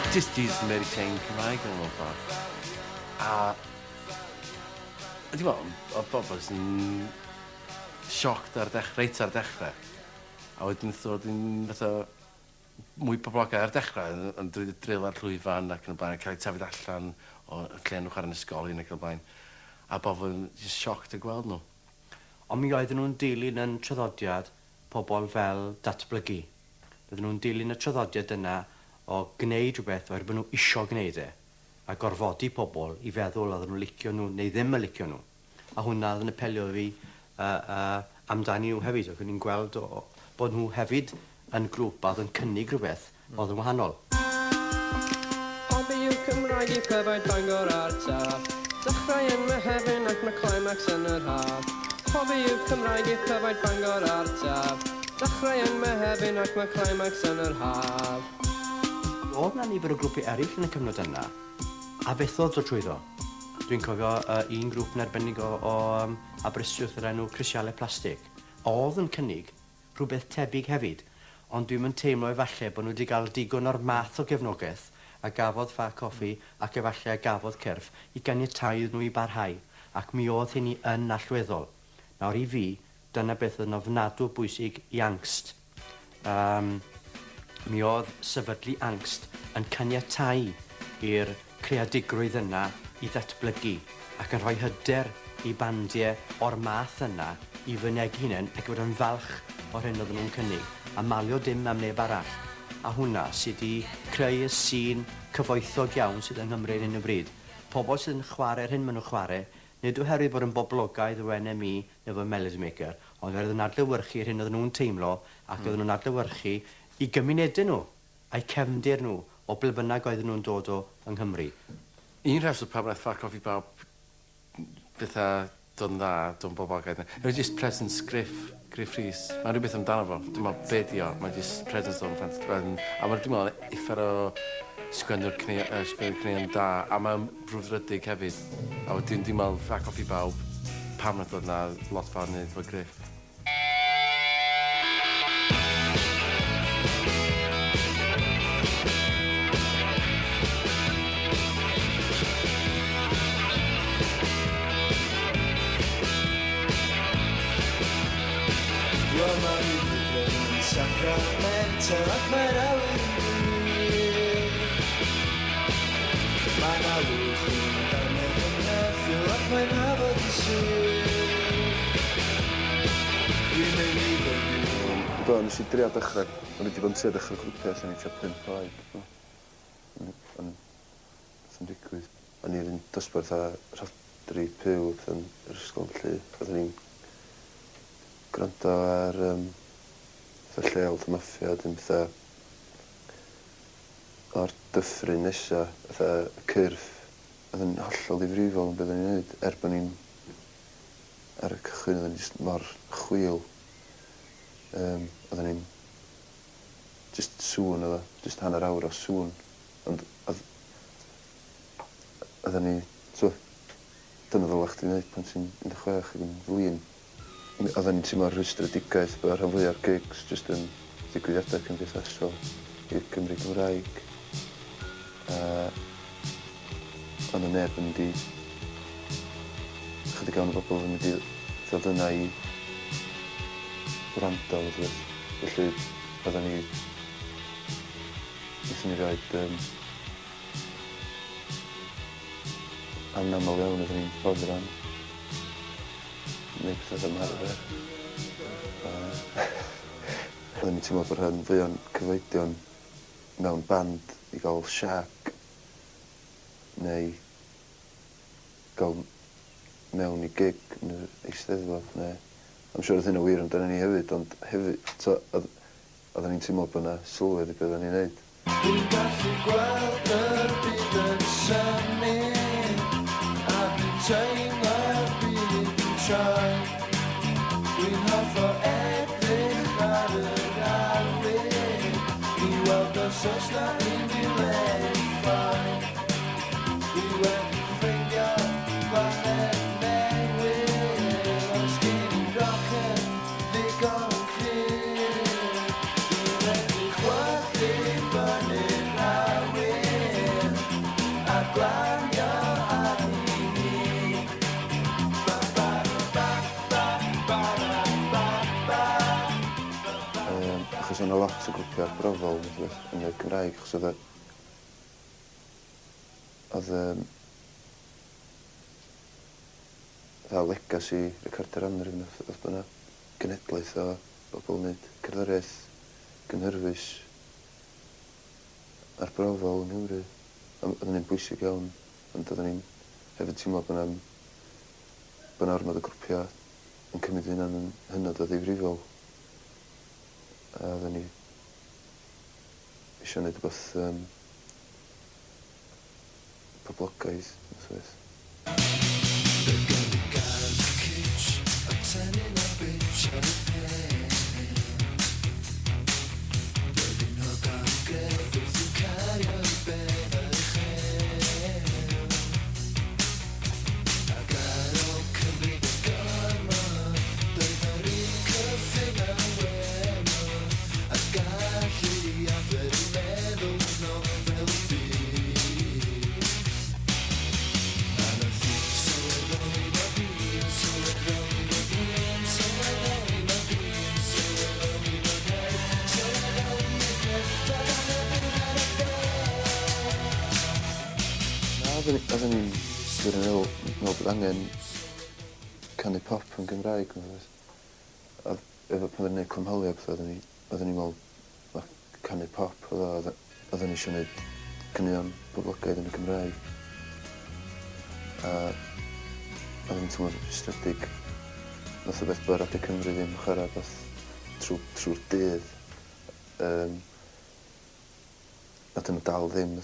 Just Jesus Mary Chain Cymraeg yn ôl ffordd. A... Ydy o bobl sy'n sioct reit ar dechrau. A wedyn ddod yn fatha mwy poblogaidd ar dechrau, yn drill ar llwyfan ac yn y blaen, a cael ei tafod allan o lle nhw chwarae yn ysgolion ac yn y blaen. A bobl yn just sioct a gweld nhw. Ond mi oedden nhw'n dilyn yn traddodiad pobl fel datblygu. Oedden nhw'n dilyn y traddodiad yna o gwneud rhywbeth oherwydd bod nhw isio gwneud e, a gorfodi pobl i feddwl oedden nhw'n licio nhw neu ddim yn licio nhw. A hwnna oedd yn apelio fi amdani nhw hefyd, ac o'n i'n gweld bod nhw hefyd yn grŵp a oedd yn cynnig rhywbeth oedd yn wahanol. Hobi yw Cymraeg i clefyd Bangor a'r taf, dechrau yn Mehefin ac mae climax yn yr haf. Hobi yw Cymraeg i clefyd Bangor a'r taf, dechrau yn Mehefin ac mae climax yn yr haf. Oedd na nifer o grwpau eraill yn y cyfnod yna, a fethodd o trwyddo. Dwi'n cofio un grŵp yn arbennig o Aberystwyth yr enw Crisialau Plastig. Oedd yn cynnig rhywbeth tebyg hefyd, ond dwi'n mynd teimlo efallai bod nhw wedi cael digon o'r math o gefnogaeth a gafodd Ffa Coffi ac efallai gafodd cyrff i ganiatáu nhw i barhau, ac mi oedd hynny yn allweddol. Nawr i fi, dyna beth yn ofnadw bwysig i angst. Mi oedd sefydlu angst yn caniatáu i'r creadigrwydd yna i ddatblygu ac yn rhoi hyder i bandiau o'r math yna i fynegu hunain ac bod yn falch o'r hyn oedden nhw'n cynnig a malio dim am neb arall. A hwnna sydd wedi creu y sîn cyfoethog iawn sydd yng Nghymru ar hyn o bryd. Pobl sydd yn chwarae'r hyn maen nhw'n chwarae, nid oherwydd bod yn boblogaidd o NME neu fo Melody Maker, ond oherwydd yn adlewyrchu hyn oedden nhw'n teimlo ac oedden nhw'n adlewyrchu i gymunedau nhw a'i cefndir nhw o ble bynnag oedden nhw'n dod o yng Nghymru. Un rheswm pam wnaeth Ffa Coffi Pawb bethau dod yn dda, dod yn boblogaidd. Mae'n just presence Gruff Rhys. Mae'n rhywbeth amdano fo. Dwi'n meddwl beth i o. Mae'n just presence o'n ffant. A dwi'n meddwl effar o sgwennwr cneuon da. A mae'n brwdfrydig hefyd. A dwi'n meddwl Ffa Coffi Pawb pam wnaeth dod yna lot fawr wneud fo Gruff. Sacramento ac mae'n awyr mae'n awyr chi'n danedd yn neffil ac mae'n hafod yn sydd dwi'n mynd i fyny. Do, nes i drio dechrau. O'n i wedi bod yn trio dechrau grwpiau sy'n ei tua 5 oed. Yn digwydd. O'n i'n dosbarth a rhodri pyw yn yr ysgol felly. Oedden ni'n gwrando ar lleol y maffia, dim fatha o'r dyffryn nesa, fatha y cyrff, oedd yn hollol ddifrifol yn beth o'n i'n neud, bod ni'n ar y cychwyn, oedd yn just mor chwil. Oedd ni'n just sŵn oedd o, just hanner awr o sŵn. Ond oedd ni, dyna ddylech chdi'n neud pan ti'n 16 ac yn flin. Oedden ni'n teimlo'r rwystredigaeth bod rhan fwy o'r gigs jyst yn ddigwyddiadau cymdeithasol i'r Gymru Gymraeg. Ond y neb yn wedi... Chydig iawn o bobl yn wedi ddod yna i wrando o ddweud. Felly oedden ni... Nethon ni roed... Anaml iawn oedden ni'n boddr am. Neu beth oedd ymarfer. Oedden ni'n teimlo bod rhan fwy o'n cyfoedion mewn band i gael siac neu gael mewn i gig yn yr eisteddfod neu... I'm siŵr oedd hynna wir amdano ni hefyd, ond hefyd oedden ni'n teimlo bod yna sylwedd i beth oedden ni'n neud. Dwi'n gallu gweld yr byd yn synnu a dwi'n teimlo'r byd yn troi. Dwi'n hoff o edrych ar yr awyr i weld os oes na unrhyw effaith. lot o grwpiau arbrofol yn y Gymraeg, achos oedd dda legacy recorder anrif, oedd byna genedlaeth o bobl wneud cerddoriaeth gynhyrfus arbrofol yng Nghymru. Oedd hynny'n bwysig iawn, ond oedden ni'n hefyd teimlo bod 'na ormod o grwpiau yn cymryd hynna'n yn hynod o ddifrifol. A oedden ni eisiau gwneud rhywbeth poblogaidd, math o beth. Oedden ni'n meddwl bod angen canu pop yn Gymraeg. Pan oedden ni'n clymholiad, oedden ni'n meddwl ma canu pop oedden ni eisiau gwneud caneuon poblogaidd yn y Gymraeg. A oedden ni'n teimlo ystredig nath o beth bod Radio Cymru ddim yn chwarae beth trwy'r dydd. A dyn nhw dal ddim,